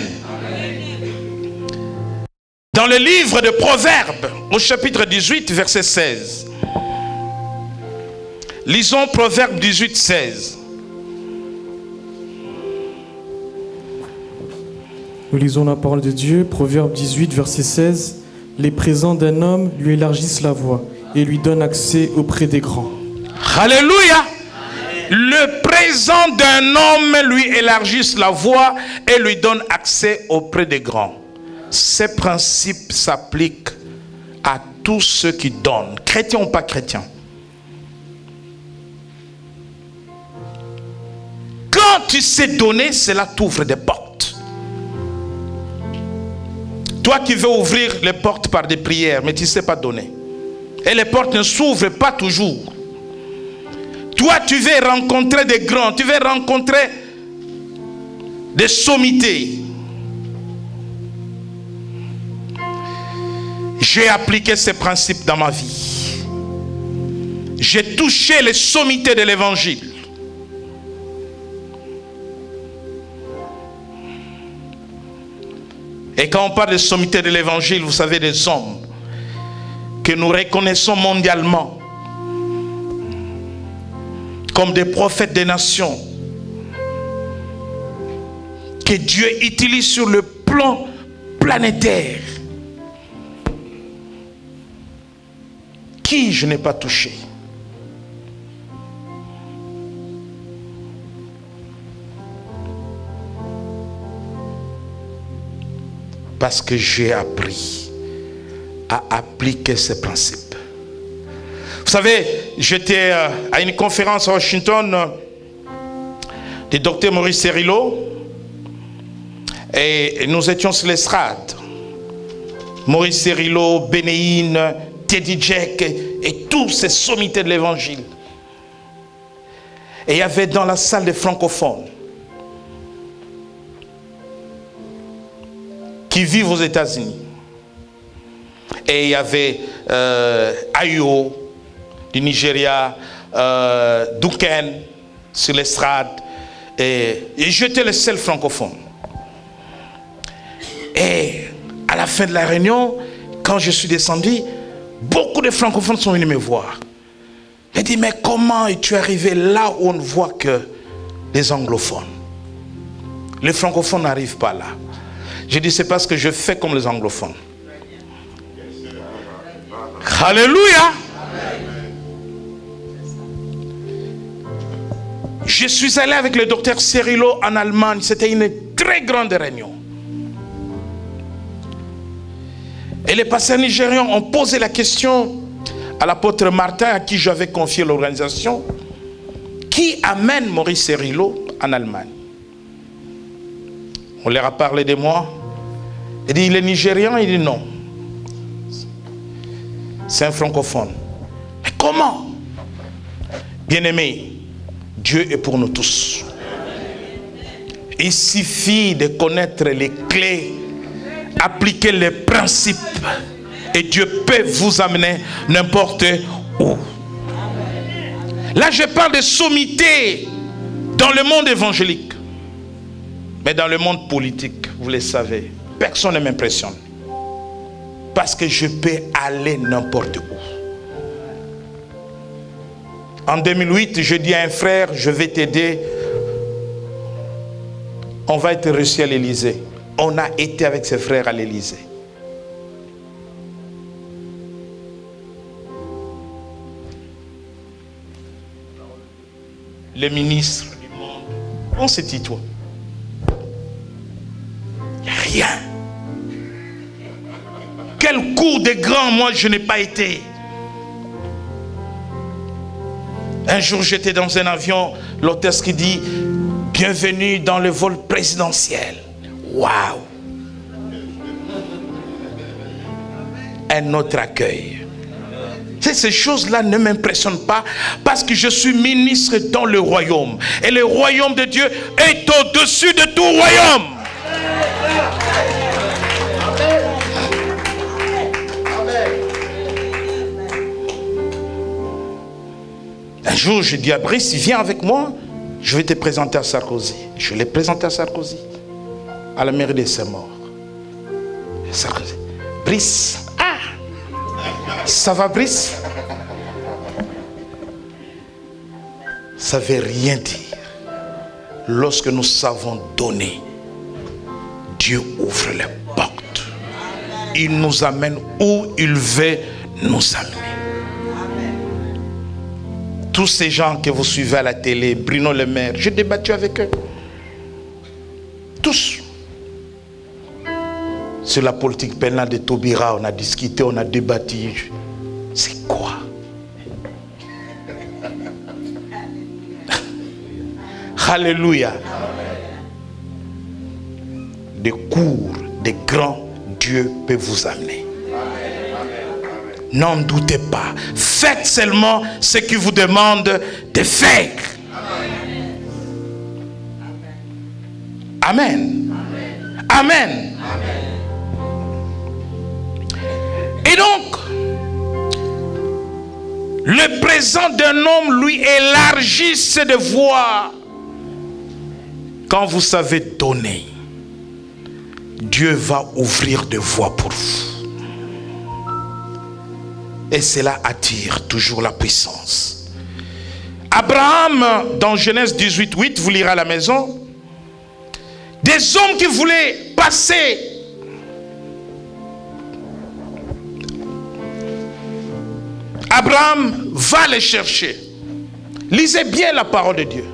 Dans le livre de Proverbes, au chapitre 18, verset 16. Lisons Proverbes 18, 16. Nous lisons la parole de Dieu, Proverbe 18, verset 16. Les présents d'un homme lui élargissent la voie et lui donnent accès auprès des grands. Alléluia. Le présent d'un homme lui élargissent la voie et lui donne accès auprès des grands. Ces principes s'appliquent à tous ceux qui donnent, chrétiens ou pas chrétiens. Quand tu sais donner, cela t'ouvre des portes. Toi qui veux ouvrir les portes par des prières, mais tu ne sais pas donner. Et les portes ne s'ouvrent pas toujours. Toi, tu veux rencontrer des grands, tu veux rencontrer des sommités. J'ai appliqué ces principes dans ma vie. J'ai touché les sommités de l'évangile. Et quand on parle de sommité de l'évangile, vous savez, des hommes que nous reconnaissons mondialement comme des prophètes des nations, que Dieu utilise sur le plan planétaire, qui je n'ai pas touché. Parce que j'ai appris à appliquer ces principes. Vous savez, j'étais à une conférence à Washington du docteur Maurice Cerrillo. Et nous étions sur l'estrade. Maurice Cerrillo, Bénéine, Teddy Jack et tous ces sommités de l'évangile. Et il y avait dans la salle des francophones qui vivent aux États-Unis. Et il y avait Ayo du Nigeria, Duken sur l'estrade. Et j'étais le seul francophone. Et à la fin de la réunion, quand je suis descendu, beaucoup de francophones sont venus me voir. J'ai dit, mais comment es-tu arrivé là où on ne voit que les anglophones? Les francophones n'arrivent pas là. J'ai dit, c'est parce que je fais comme les anglophones. Alléluia. Je suis allé avec le docteur Cerrillo en Allemagne. C'était une très grande réunion. Et les pasteurs nigérians ont posé la question à l'apôtre Martin, à qui j'avais confié l'organisation, qui amène Maurice Cerrillo en Allemagne. On leur a parlé de moi. Il dit, il est nigérian? Il dit non. C'est un francophone. Mais comment? Bien-aimé, Dieu est pour nous tous. Il suffit de connaître les clés, appliquer les principes, et Dieu peut vous amener n'importe où. Là, je parle de sommité dans le monde évangélique. Mais dans le monde politique, vous le savez, personne ne m'impressionne. Parce que je peux aller n'importe où. En 2008, je dis à un frère, je vais t'aider. On va être reçu à l'Élysée. On a été avec ses frères à l'Élysée. Les ministres du monde, on se tutoie. Il n'y a rien. Quel cours de grand, moi, je n'ai pas été. Un jour, j'étais dans un avion, l'hôtesse qui dit « Bienvenue dans le vol présidentiel ». Waouh! Un autre accueil. Ces choses-là ne m'impressionnent pas parce que je suis ministre dans le royaume. Et le royaume de Dieu est au-dessus de tout royaume. Un jour, je dis à Brice, viens avec moi, je vais te présenter à Sarkozy. Je l'ai présenté à Sarkozy, à la mairie de Saint-Maur. Sarkozy, Brice, ça va Brice? Ça ne veut rien dire. Lorsque nous savons donner, Dieu ouvre les portes. Il nous amène où il veut nous amener. Tous ces gens que vous suivez à la télé, Bruno Le Maire, j'ai débattu avec eux. Tous. Sur la politique pénale de Taubira, on a discuté, on a débattu. C'est quoi? Alléluia. Des cours, des grands, Dieu peut vous amener. N'en doutez pas. Faites seulement ce qu'il vous demande de faire. Amen. Amen. Et donc, le présent d'un homme lui élargit ses devoirs. Quand vous savez donner, Dieu va ouvrir des voies pour vous. Et cela attire toujours la puissance. Abraham, dans Genèse 18:8, vous lirez à la maison, des hommes qui voulaient passer Abraham va les chercher. Lisez bien la parole de Dieu.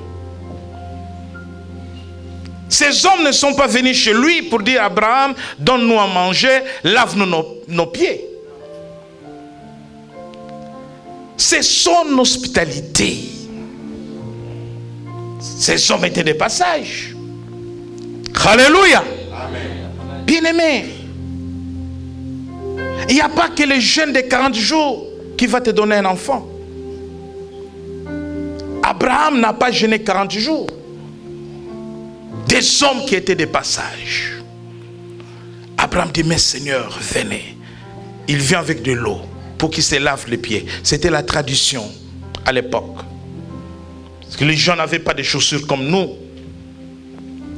Ces hommes ne sont pas venus chez lui pour dire Abraham, donne-nous à manger, lave-nous nos pieds. C'est son hospitalité. Ces hommes étaient des passages. Alléluia. Bien-aimé, il n'y a pas que le jeûne de 40 jours qui va te donner un enfant. Abraham n'a pas jeûné 40 jours. Des hommes qui étaient des passages. Abraham dit, mais Seigneur, venez. Il vient avec de l'eau pour qu'il se lave les pieds. C'était la tradition à l'époque. Parce que les gens n'avaient pas de chaussures comme nous.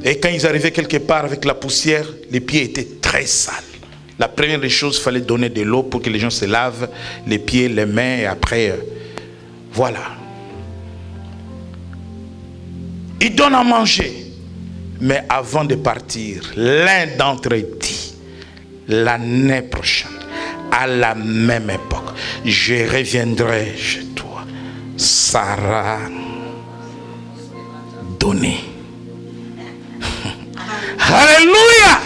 Et quand ils arrivaient quelque part avec la poussière, les pieds étaient très sales. La première des choses, il fallait donner de l'eau pour que les gens se lavent les pieds, les mains, et après, voilà. Ils donnent à manger. Mais avant de partir, l'un d'entre eux dit, l'année prochaine, à la même époque, je reviendrai chez toi. Sarah, donnez. Alléluia.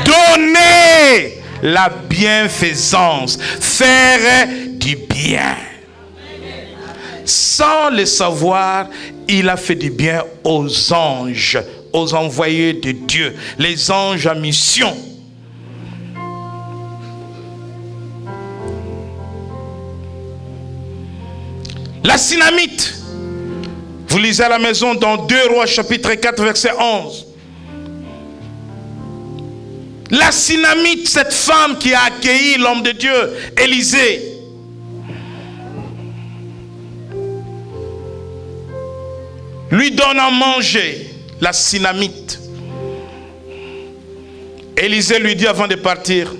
Donnez la bienfaisance, faire du bien. Sans le savoir, il a fait du bien aux anges, aux envoyés de Dieu, les anges à mission. La Synamite, vous lisez à la maison dans 2 Rois chapitre 4 verset 11. La Synamite, cette femme qui a accueilli l'homme de Dieu, Élisée. Lui donne à manger, la Synamite. Élisée lui dit avant de partir,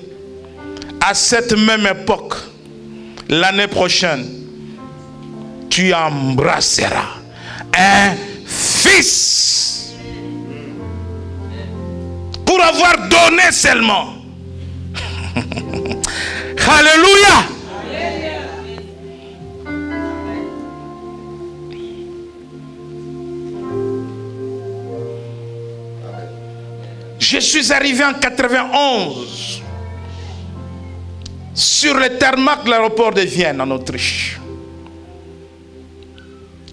à cette même époque, l'année prochaine, tu embrasseras un fils. Pour avoir donné seulement. Alléluia. Je suis arrivé en 91 sur le tarmac de l'aéroport de Vienne en Autriche.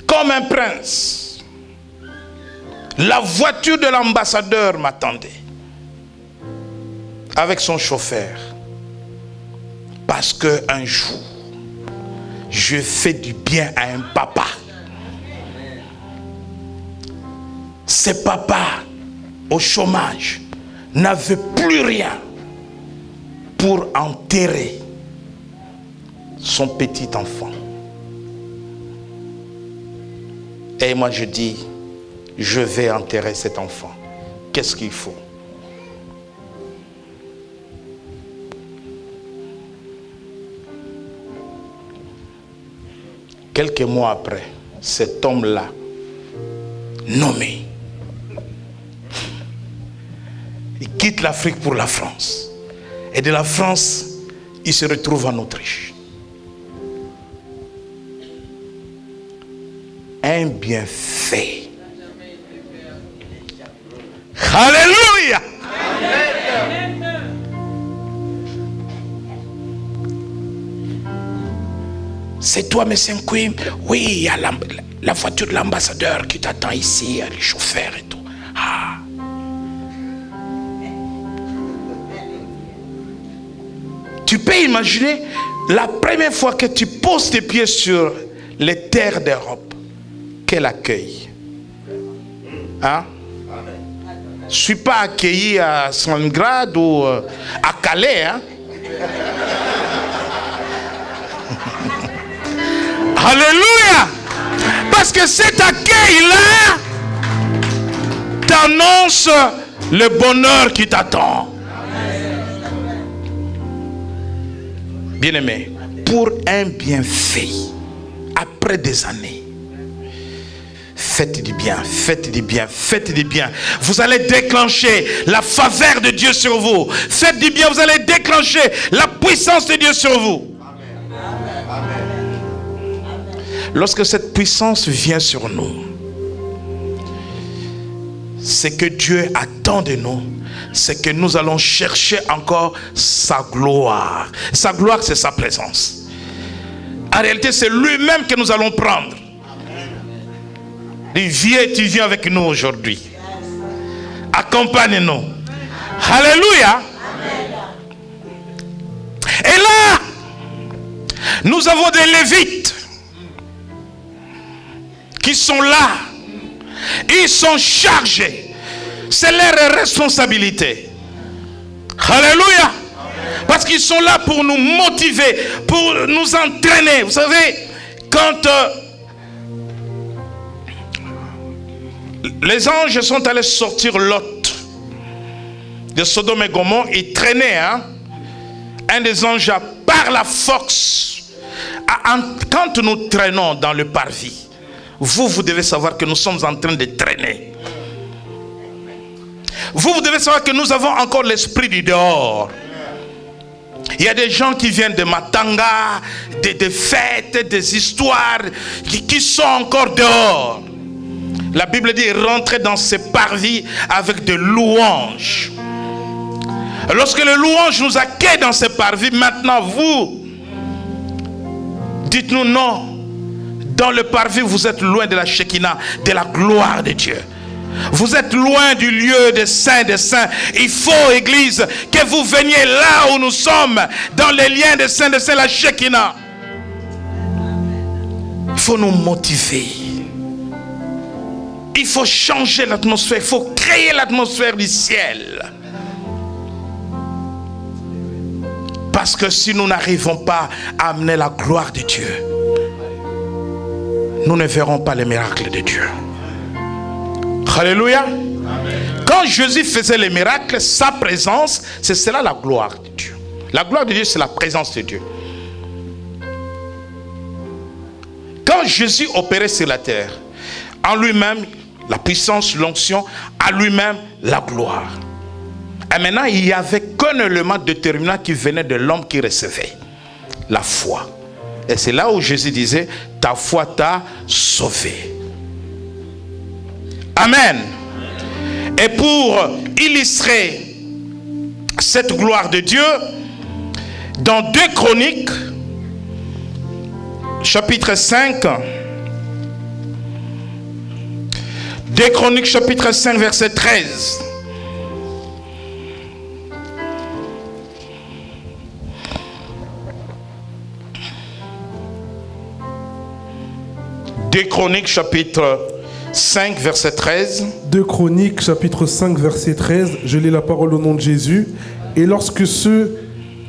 Comme un prince. La voiture de l'ambassadeur m'attendait. Avec son chauffeur. Parce qu'un jour, je fais du bien à un papa. Ce papa, au chômage, n'avait plus rien pour enterrer son petit enfant. Et moi je dis, je vais enterrer cet enfant. Qu'est-ce qu'il faut? Quelques mois après, cet homme-là, nommé, il quitte l'Afrique pour la France. Et de la France, il se retrouve en Autriche. Un bienfait. Alléluia. C'est toi, monsieur Nkwim? Oui, il y a la voiture de l'ambassadeur qui t'attend ici, les chauffeurs et tout. Ah. Tu peux imaginer la première fois que tu poses tes pieds sur les terres d'Europe. Quel accueil. Hein? Je ne suis pas accueilli à Stalingrad ou à Calais. Hein? Alléluia. Parce que cet accueil-là t'annonce le bonheur qui t'attend. Bien-aimé, pour un bienfait, après des années, faites du bien, faites du bien, faites du bien. Vous allez déclencher la faveur de Dieu sur vous. Faites du bien, vous allez déclencher la puissance de Dieu sur vous. Lorsque cette puissance vient sur nous, ce que Dieu attend de nous, c'est que nous allons chercher encore sa gloire. Sa gloire, c'est sa présence. En réalité, c'est lui-même que nous allons prendre. Viens, tu viens avec nous aujourd'hui. Accompagne-nous. Alléluia. Et là, nous avons des Lévites qui sont là. Ils sont chargés. C'est leur responsabilité. Alléluia. Parce qu'ils sont là pour nous motiver, pour nous entraîner. Vous savez, quand les anges sont allés sortir Lot de Sodome et Gomorrhe, ils traînaient, hein? Un des anges par la force. Quand nous traînons dans le parvis, vous devez savoir que nous sommes en train de traîner. Vous devez savoir que nous avons encore l'esprit du dehors. Il y a des gens qui viennent de Matanga, des fêtes, des histoires, qui sont encore dehors. La Bible dit rentrer dans ces parvis avec de louanges. Lorsque le louange nous accueille dans ces parvis, maintenant vous, dites-nous non. Dans le parvis, vous êtes loin de la Shekinah, de la gloire de Dieu. Vous êtes loin du lieu des saints des saints. Il faut, Église, que vous veniez là où nous sommes, dans les liens des saints, la Shekinah. Il faut nous motiver. Il faut changer l'atmosphère. Il faut créer l'atmosphère du ciel. Parce que si nous n'arrivons pas à amener la gloire de Dieu, nous ne verrons pas les miracles de Dieu. Alléluia. Quand Jésus faisait les miracles, sa présence, c'est cela la gloire de Dieu. La gloire de Dieu, c'est la présence de Dieu. Quand Jésus opérait sur la terre, en lui-même, la puissance, l'onction, à lui-même, la gloire. Et maintenant, il n'y avait qu'un élément déterminant qui venait de l'homme qui recevait. La foi. Et c'est là où Jésus disait, ta foi t'a sauvé. Amen. Et pour illustrer cette gloire de Dieu, dans 2 Chroniques, chapitre 5, 2 Chroniques, chapitre 5, verset 13. Deux Chroniques, chapitre 5, verset 13. 2 Chroniques, chapitre 5, verset 13. Je lis la parole au nom de Jésus. Et lorsque ceux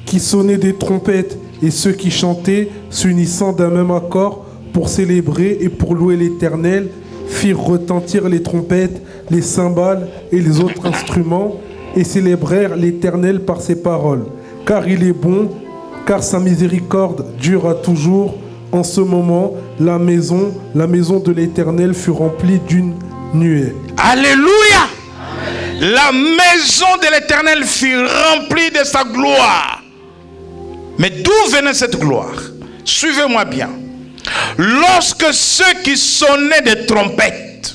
qui sonnaient des trompettes et ceux qui chantaient, s'unissant d'un même accord pour célébrer et pour louer l'Éternel, firent retentir les trompettes, les cymbales et les autres instruments, et célébrèrent l'Éternel par ses paroles. Car il est bon, car sa miséricorde dure à toujours. En ce moment, la maison de l'Éternel fut remplie d'une nuée. Alléluia. La maison de l'Éternel fut remplie de sa gloire. Mais d'où venait cette gloire? Suivez-moi bien. Lorsque ceux qui sonnaient des trompettes,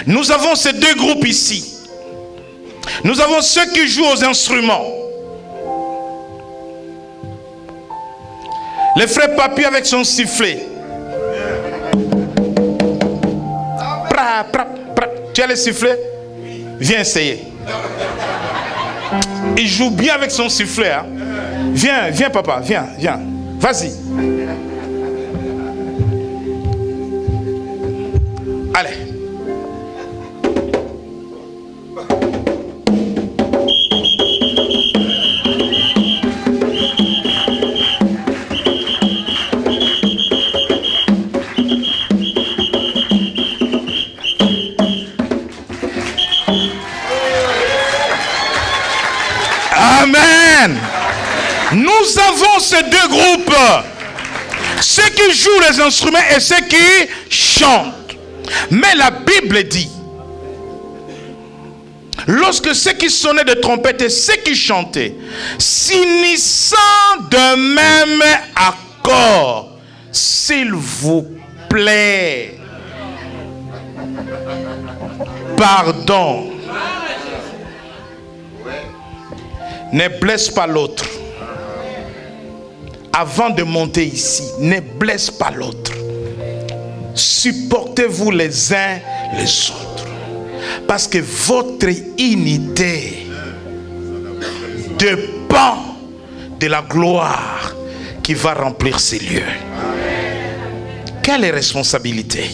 nous avons ces deux groupes ici. Nous avons ceux qui jouent aux instruments. Le frère Papi avec son sifflet. Tu as le sifflet? Viens essayer. Il joue bien avec son sifflet. Hein? Viens papa, viens. Vas-y. Allez. Amen. Nous avons ces deux groupes. Ceux qui jouent les instruments et ceux qui chantent. Mais la Bible dit, lorsque ceux qui sonnaient de trompettes et ceux qui chantaient, s'unissant de même accord, s'il vous plaît, pardon, ne blesse pas l'autre. Avant de monter ici, ne blesse pas l'autre. supportez-vous les uns les autres. Parce que votre unité dépend de la gloire qui va remplir ces lieux. Quelle est la responsabilité?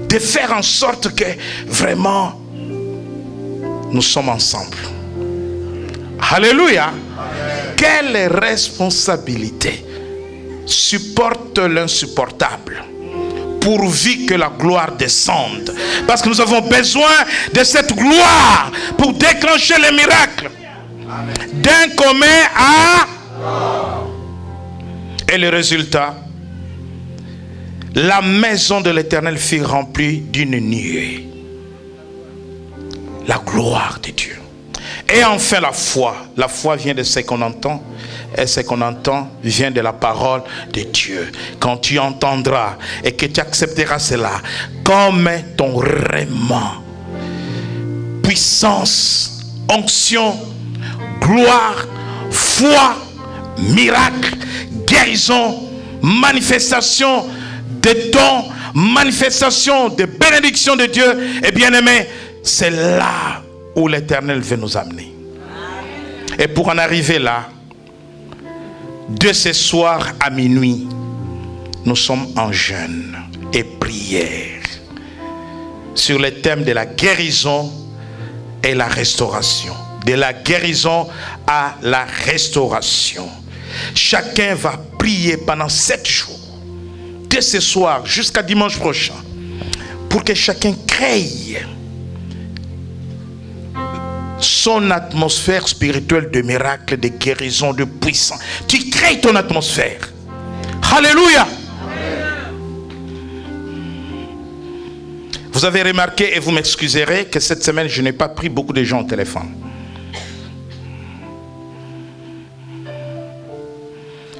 De faire en sorte que vraiment nous sommes ensemble. Alléluia. Quelle responsabilité? Supporte l'insupportable pourvu que la gloire descende. Parce que nous avons besoin de cette gloire pour déclencher les miracles. D'un commun à... Et le résultat, la maison de l'Éternel fut remplie d'une nuée. La gloire de Dieu. Et enfin la foi. La foi vient de ce qu'on entend. Et ce qu'on entend vient de la parole de Dieu. Quand tu entendras et que tu accepteras cela comme ton rèment, puissance, onction, gloire, foi, miracle, guérison, manifestation de dons, manifestation de bénédiction de Dieu, et bien aimé, c'est là où l'Éternel veut nous amener. Et pour en arriver là, de ce soir à minuit, nous sommes en jeûne et prière sur le thème de la guérison et la restauration. De la guérison à la restauration. Chacun va prier pendant 7 jours, de ce soir jusqu'à dimanche prochain, pour que chacun crée son atmosphère spirituelle de miracle, de guérison, de puissance. Tu crées ton atmosphère. Alléluia. Vous avez remarqué, et vous m'excuserez, que cette semaine je n'ai pas pris beaucoup de gens au téléphone.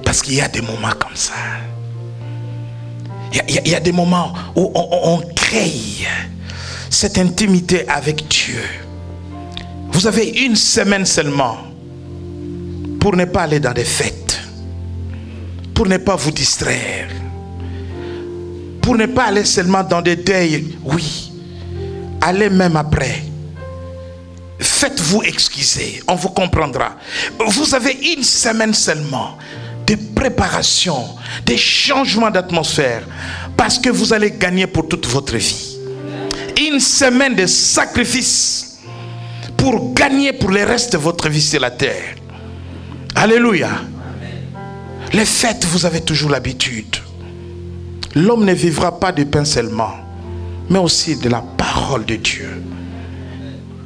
Parce qu'il y a des moments comme ça. Il y a des moments où on crée cette intimité avec Dieu. Vous avez une semaine seulement pour ne pas aller dans des fêtes, pour ne pas vous distraire, pour ne pas aller seulement dans des deuils. Oui, allez même après. Faites-vous excuser, on vous comprendra. Vous avez une semaine seulement de préparation, de changement d'atmosphère, parce que vous allez gagner pour toute votre vie. Une semaine de sacrifice pour gagner pour le reste de votre vie sur la terre. Alléluia. Les fêtes, vous avez toujours l'habitude. L'homme ne vivra pas de pain seulement, mais aussi de la parole de Dieu.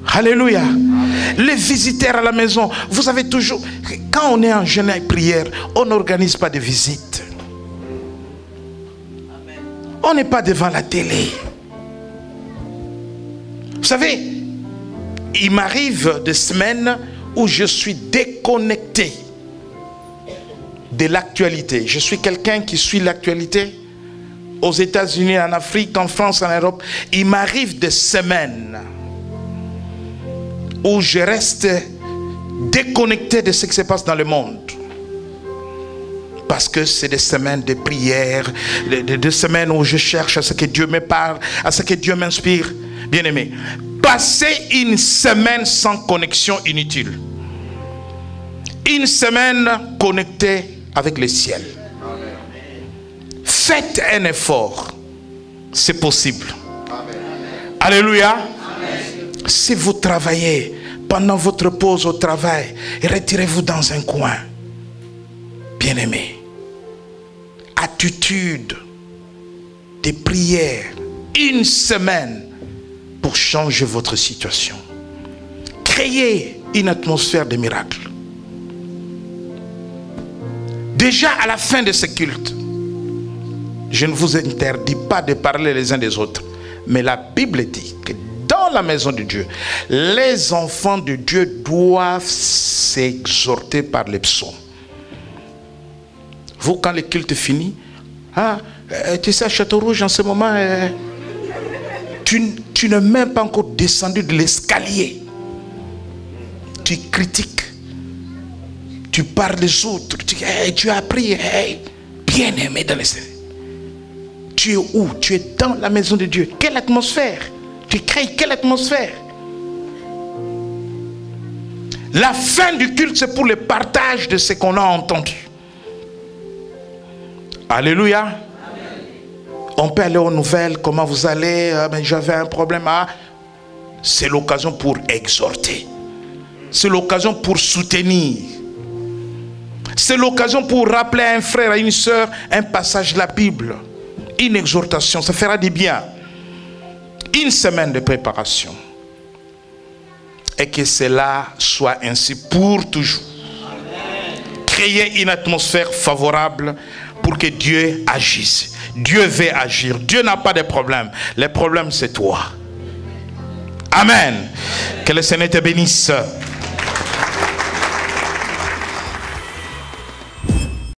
Alléluia. Les visiteurs à la maison, vous avez toujours... Quand on est en jeûne et prière, on n'organise pas de visites. On n'est pas devant la télé. Vous savez, il m'arrive des semaines où je suis déconnecté de l'actualité. Je suis quelqu'un qui suit l'actualité aux États-Unis, en Afrique, en France, en Europe. Il m'arrive des semaines où je reste déconnecté de ce qui se passe dans le monde. Parce que c'est des semaines de prière, des semaines où je cherche à ce que Dieu me parle, à ce que Dieu m'inspire. Bien aimé, passez une semaine sans connexion inutile. Une semaine connectée avec le ciel. Faites un effort. C'est possible. Alléluia. Amen. Si vous travaillez pendant votre pause au travail, retirez-vous dans un coin. Bien-aimé, attitude de prière, une semaine pour changer votre situation. Créez une atmosphère de miracle. Déjà à la fin de ce culte, je ne vous interdis pas de parler les uns des autres, mais la Bible dit que dans la maison de Dieu, les enfants de Dieu doivent s'exhorter par les psaumes. Vous, quand le culte finit, tu sais, à Château-Rouge, en ce moment, tu n'es même pas encore descendu de l'escalier. Tu critiques, tu parles des autres, tu as appris, bien aimé dans les... Tu es où? Tu es dans la maison de Dieu. Quelle atmosphère? Tu crées quelle atmosphère? La fin du culte, c'est pour le partage de ce qu'on a entendu. Alléluia. Amen. On peut aller aux nouvelles. Comment vous allez? J'avais un problème. C'est l'occasion pour exhorter. C'est l'occasion pour soutenir. C'est l'occasion pour rappeler à un frère, à une soeur, un passage de la Bible. Une exhortation, ça fera du bien. Une semaine de préparation. Et que cela soit ainsi pour toujours. Amen. Créer une atmosphère favorable pour que Dieu agisse. Dieu veut agir. Dieu n'a pas de problème. Le problème, c'est toi. Amen. Que le Seigneur te bénisse.